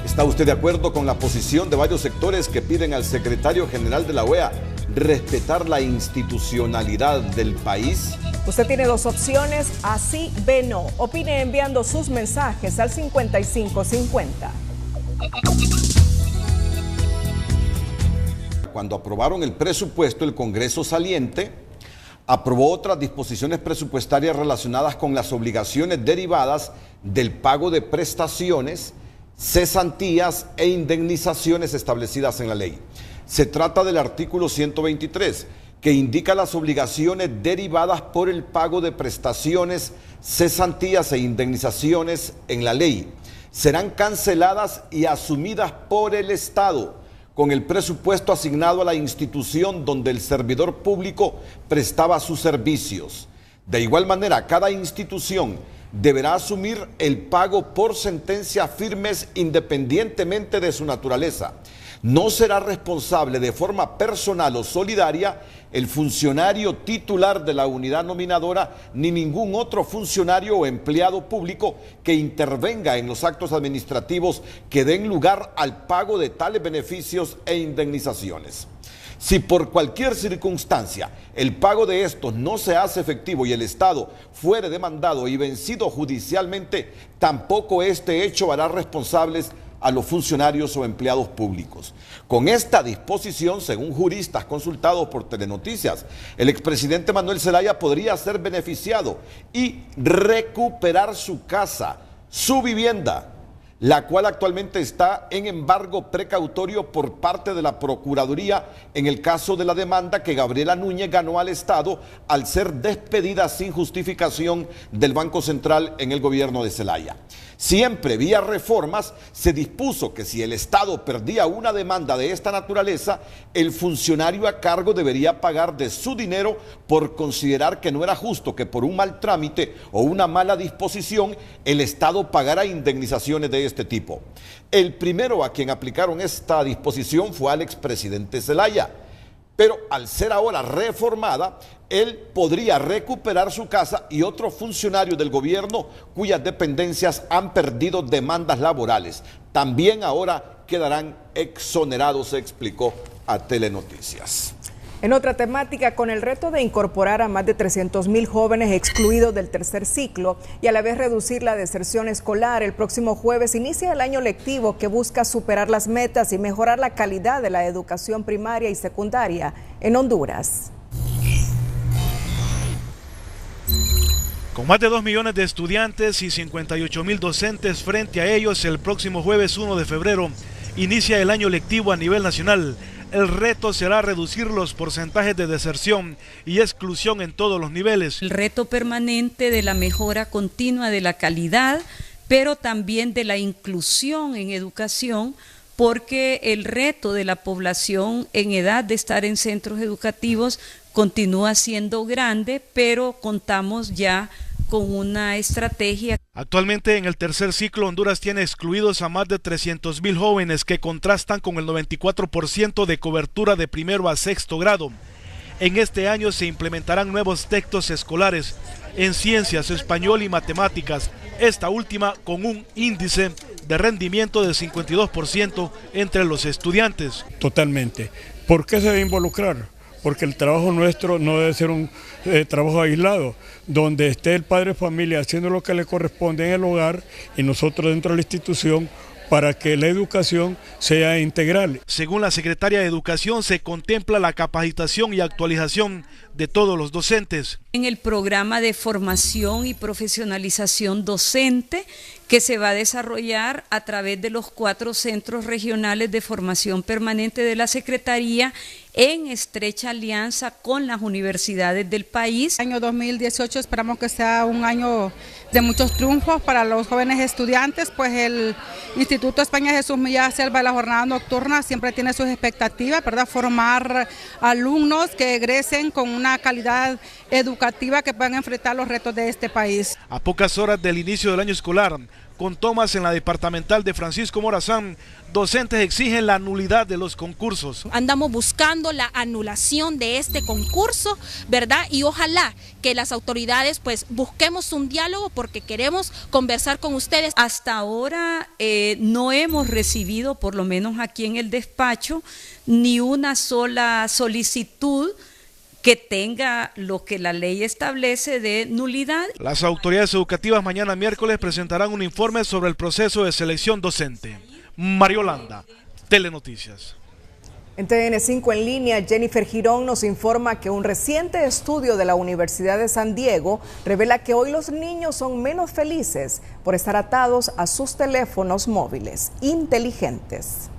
¿Está usted de acuerdo con la posición de varios sectores que piden al secretario general de la OEA respetar la institucionalidad del país? Usted tiene dos opciones, así ve no. Opine enviando sus mensajes al 5550. Cuando aprobaron el presupuesto, el Congreso saliente aprobó otras disposiciones presupuestarias relacionadas con las obligaciones derivadas del pago de prestaciones cesantías e indemnizaciones establecidas en la ley. Se trata del artículo 123, que indica las obligaciones derivadas por el pago de prestaciones, cesantías e indemnizaciones en la ley. Serán canceladas y asumidas por el Estado con el presupuesto asignado a la institución donde el servidor público prestaba sus servicios. De igual manera, cada institución deberá asumir el pago por sentencias firmes independientemente de su naturaleza. No será responsable de forma personal o solidaria el funcionario titular de la unidad nominadora ni ningún otro funcionario o empleado público que intervenga en los actos administrativos que den lugar al pago de tales beneficios e indemnizaciones. Si por cualquier circunstancia el pago de estos no se hace efectivo y el Estado fuere demandado y vencido judicialmente, tampoco este hecho hará responsables a los funcionarios o empleados públicos. Con esta disposición, según juristas consultados por Telenoticias, el expresidente Manuel Zelaya podría ser beneficiado y recuperar su casa, su vivienda, la cual actualmente está en embargo precautorio por parte de la Procuraduría en el caso de la demanda que Gabriela Núñez ganó al Estado al ser despedida sin justificación del Banco Central en el gobierno de Zelaya. Siempre vía reformas se dispuso que si el Estado perdía una demanda de esta naturaleza, el funcionario a cargo debería pagar de su dinero por considerar que no era justo que por un mal trámite o una mala disposición el Estado pagara indemnizaciones de este tipo. El primero a quien aplicaron esta disposición fue al expresidente Zelaya, pero al ser ahora reformada, él podría recuperar su casa y otros funcionarios del gobierno cuyas dependencias han perdido demandas laborales. También ahora quedarán exonerados, se explicó a Telenoticias. En otra temática, con el reto de incorporar a más de 300,000 jóvenes excluidos del tercer ciclo y a la vez reducir la deserción escolar, el próximo jueves inicia el año lectivo que busca superar las metas y mejorar la calidad de la educación primaria y secundaria en Honduras. Con más de 2 millones de estudiantes y 58,000 docentes frente a ellos, el próximo jueves 1 de febrero inicia el año lectivo a nivel nacional. El reto será reducir los porcentajes de deserción y exclusión en todos los niveles. El reto permanente de la mejora continua de la calidad, pero también de la inclusión en educación, porque el reto de la población en edad de estar en centros educativos continúa siendo grande, pero contamos ya con una estrategia. Actualmente en el tercer ciclo Honduras tiene excluidos a más de 300,000 jóvenes que contrastan con el 94% de cobertura de primero a sexto grado. En este año se implementarán nuevos textos escolares en ciencias, español y matemáticas, esta última con un índice de rendimiento del 52% entre los estudiantes. Totalmente. ¿Por qué se debe involucrar? Porque el trabajo nuestro no debe ser un trabajo aislado, donde esté el padre de familia haciendo lo que le corresponde en el hogar y nosotros dentro de la institución para que la educación sea integral. Según la secretaria de Educación, se contempla la capacitación y actualización de todos los docentes. En el programa de formación y profesionalización docente que se va a desarrollar a través de los 4 centros regionales de formación permanente de la Secretaría en estrecha alianza con las universidades del país. El año 2018 esperamos que sea un año de muchos triunfos para los jóvenes estudiantes, pues el Instituto España Jesús Milla Selva de la jornada nocturna siempre tiene sus expectativas, ¿verdad? Formar alumnos que egresen con una calidad educativa que puedan enfrentar los retos de este país. A pocas horas del inicio del año escolar, con tomas en la departamental de Francisco Morazán, docentes exigen la nulidad de los concursos. Andamos buscando la anulación de este concurso, ¿verdad? Y ojalá que las autoridades pues busquemos un diálogo porque queremos conversar con ustedes. Hasta ahora no hemos recibido, por lo menos aquí en el despacho, ni una sola solicitud que tenga lo que la ley establece de nulidad. Las autoridades educativas mañana miércoles presentarán un informe sobre el proceso de selección docente. María Yolanda, Telenoticias. En TN5 en línea, Jennifer Girón nos informa que un reciente estudio de la Universidad de San Diego revela que hoy los niños son menos felices por estar atados a sus teléfonos móviles inteligentes.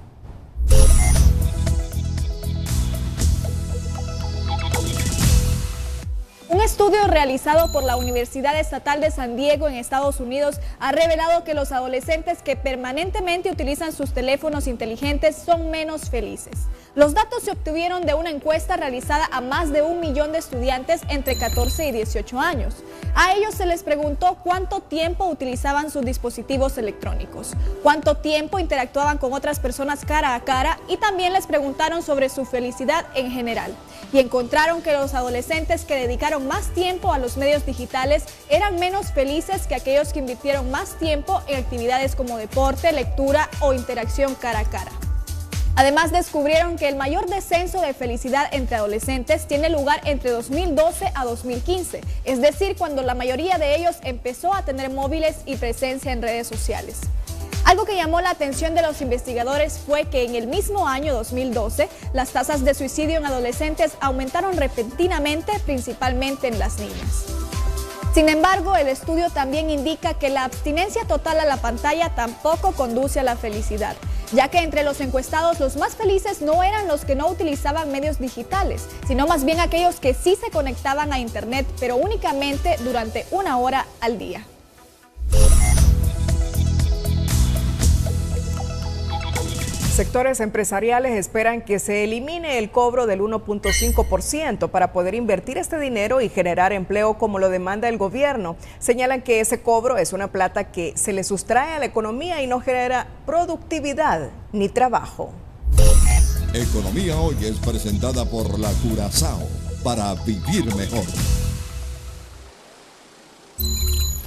Un estudio realizado por la Universidad Estatal de San Diego en Estados Unidos ha revelado que los adolescentes que permanentemente utilizan sus teléfonos inteligentes son menos felices. Los datos se obtuvieron de una encuesta realizada a más de 1 millón de estudiantes entre 14 y 18 años. A ellos se les preguntó cuánto tiempo utilizaban sus dispositivos electrónicos, cuánto tiempo interactuaban con otras personas cara a cara y también les preguntaron sobre su felicidad en general. Y encontraron que los adolescentes que dedicaron más tiempo a los medios digitales eran menos felices que aquellos que invirtieron más tiempo en actividades como deporte, lectura o interacción cara a cara. Además, descubrieron que el mayor descenso de felicidad entre adolescentes tiene lugar entre 2012 a 2015, es decir, cuando la mayoría de ellos empezó a tener móviles y presencia en redes sociales. Algo que llamó la atención de los investigadores fue que en el mismo año 2012, las tasas de suicidio en adolescentes aumentaron repentinamente, principalmente en las niñas. Sin embargo, el estudio también indica que la abstinencia total a la pantalla tampoco conduce a la felicidad, ya que entre los encuestados los más felices no eran los que no utilizaban medios digitales, sino más bien aquellos que sí se conectaban a Internet, pero únicamente durante 1 hora al día. Sectores empresariales esperan que se elimine el cobro del 1.5% para poder invertir este dinero y generar empleo como lo demanda el gobierno. Señalan que ese cobro es una plata que se le sustrae a la economía y no genera productividad ni trabajo. Economía Hoy es presentada por la Curazao para vivir mejor.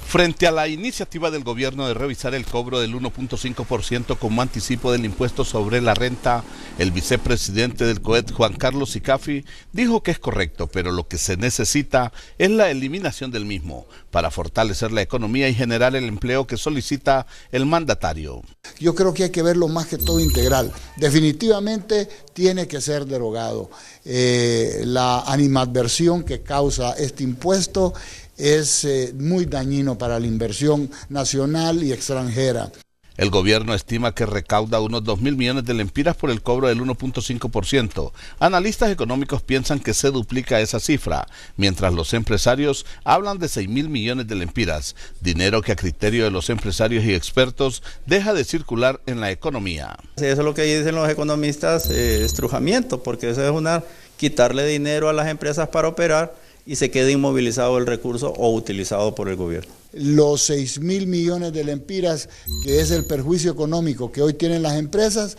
Frente a la iniciativa del gobierno de revisar el cobro del 1.5% como anticipo del impuesto sobre la renta, el vicepresidente del COET, Juan Carlos Sicafi, dijo que es correcto, pero lo que se necesita es la eliminación del mismo para fortalecer la economía y generar el empleo que solicita el mandatario. Yo creo que hay que verlo más que todo integral. Definitivamente tiene que ser derogado. La animadversión que causa este impuesto es muy dañino para la inversión nacional y extranjera. El gobierno estima que recauda unos 2.000 millones de lempiras por el cobro del 1.5%. Analistas económicos piensan que se duplica esa cifra, mientras los empresarios hablan de 6.000 millones de lempiras, dinero que a criterio de los empresarios y expertos deja de circular en la economía. Eso es lo que dicen los economistas, estrujamiento, porque eso es quitarle dinero a las empresas para operar y se quede inmovilizado el recurso o utilizado por el gobierno. Los 6.000 millones de lempiras, que es el perjuicio económico que hoy tienen las empresas,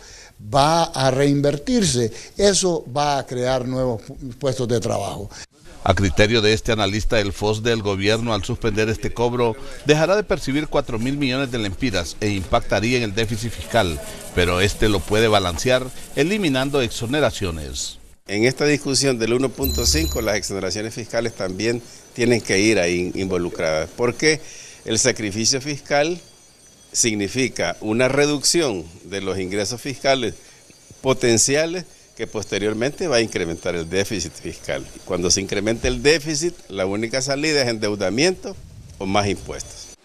va a reinvertirse. Eso va a crear nuevos puestos de trabajo. A criterio de este analista, el FOS del gobierno, al suspender este cobro, dejará de percibir 4.000 millones de lempiras e impactaría en el déficit fiscal, pero este lo puede balancear eliminando exoneraciones. En esta discusión del 1.5, las exoneraciones fiscales también tienen que ir ahí involucradas, porque el sacrificio fiscal significa una reducción de los ingresos fiscales potenciales que posteriormente va a incrementar el déficit fiscal. Cuando se incremente el déficit, la única salida es endeudamiento o más impuestos.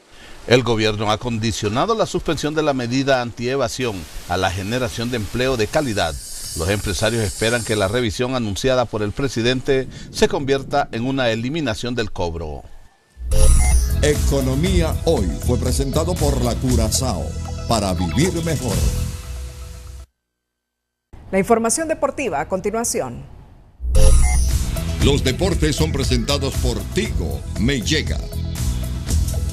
El gobierno ha condicionado la suspensión de la medida antievasión a la generación de empleo de calidad. Los empresarios esperan que la revisión anunciada por el presidente se convierta en una eliminación del cobro. Economía Hoy fue presentado por la Curazao para vivir mejor. La información deportiva a continuación. Los deportes son presentados por Tigo. Me llega.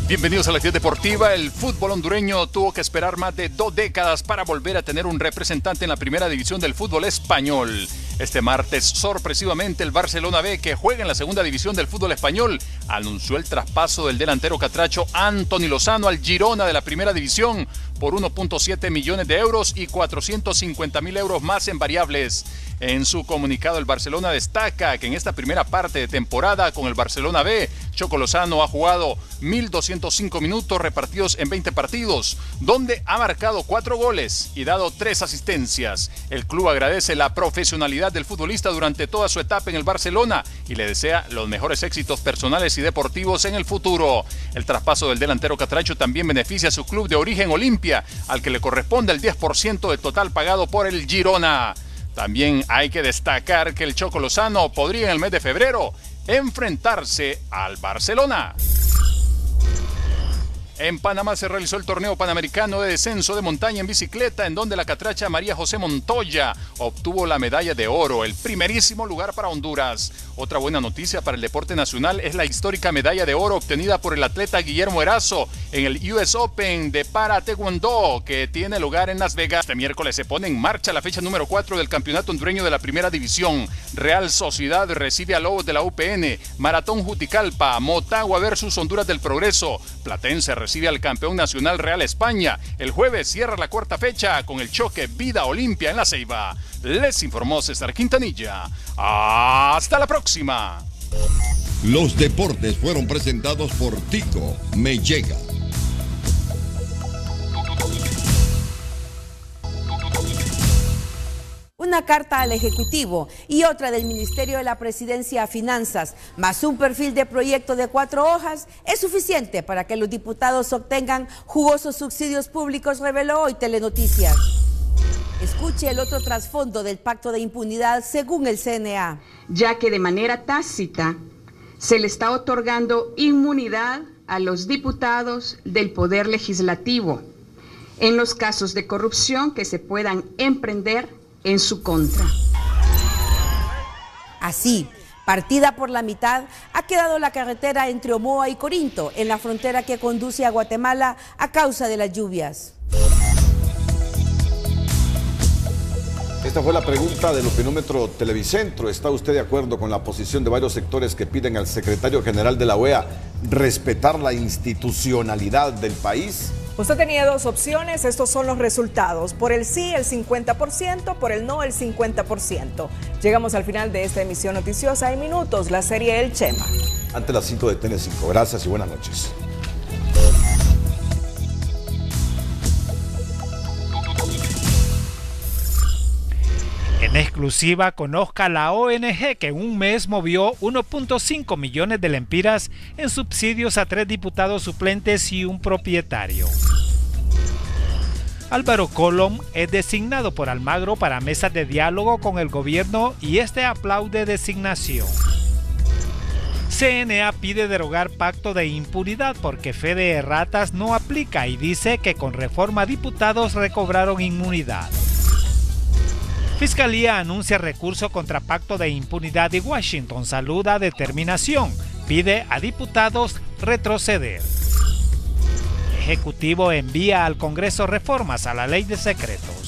Bienvenidos a la actividad deportiva. El fútbol hondureño tuvo que esperar más de 2 décadas para volver a tener un representante en la primera división del fútbol español. Este martes, sorpresivamente, el Barcelona B, que juega en la segunda división del fútbol español, anunció el traspaso del delantero catracho Anthony Lozano al Girona de la primera división por 1.7 millones de euros y 450.000 euros más en variables. En su comunicado, el Barcelona destaca que en esta primera parte de temporada con el Barcelona B, Choco Lozano ha jugado 1.205 minutos repartidos en 20 partidos, donde ha marcado 4 goles y dado 3 asistencias. El club agradece la profesionalidad del futbolista durante toda su etapa en el Barcelona y le desea los mejores éxitos personales y deportivos en el futuro. El traspaso del delantero catracho también beneficia a su club de origen Olimpia, al que le corresponde el 10% del total pagado por el Girona. También hay que destacar que el Choco Lozano podría en el mes de febrero enfrentarse al Barcelona. En Panamá se realizó el torneo panamericano de descenso de montaña en bicicleta, en donde la catracha María José Montoya obtuvo la medalla de oro, el primerísimo lugar para Honduras. Otra buena noticia para el deporte nacional es la histórica medalla de oro obtenida por el atleta Guillermo Erazo en el US Open de Para Taekwondo, que tiene lugar en Las Vegas. Este miércoles se pone en marcha la fecha número 4 del campeonato hondureño de la primera división. Real Sociedad recibe a Lobos de la UPN, Maratón Juticalpa, Motagua versus Honduras del Progreso, Platense recibe al campeón nacional Real España. El jueves cierra la cuarta fecha con el choque Vida Olimpia en La Ceiba. Les informó César Quintanilla. Hasta la próxima. Los deportes fueron presentados por Tico. Me llega. Una carta al Ejecutivo y otra del Ministerio de la Presidencia a Finanzas, más un perfil de proyecto de 4 hojas, es suficiente para que los diputados obtengan jugosos subsidios públicos, reveló hoy Telenoticias. Escuche el otro trasfondo del pacto de impunidad según el CNA. Ya que de manera tácita se le está otorgando inmunidad a los diputados del Poder Legislativo en los casos de corrupción que se puedan emprender en su contra. Así, partida por la mitad, ha quedado la carretera entre Omoa y Corinto, en la frontera que conduce a Guatemala a causa de las lluvias. Esta fue la pregunta del Opinómetro Televicentro. ¿Está usted de acuerdo con la posición de varios sectores que piden al secretario general de la OEA respetar la institucionalidad del país? Usted tenía 2 opciones, estos son los resultados. Por el sí, el 50%, por el no, el 50%. Llegamos al final de esta emisión noticiosa en minutos, la serie El Chema. Ante las 5 de TN5. Gracias y buenas noches. En exclusiva, conozca la ONG que en un mes movió 1.5 millones de lempiras en subsidios a 3 diputados suplentes y un propietario. Álvaro Colom es designado por Almagro para mesas de diálogo con el gobierno y este aplaude designación. CNA pide derogar pacto de impunidad porque fe de erratas no aplica y dice que con reforma diputados recobraron inmunidad. Fiscalía anuncia recurso contra pacto de impunidad y Washington saluda determinación, pide a diputados retroceder. Ejecutivo envía al Congreso reformas a la ley de secretos.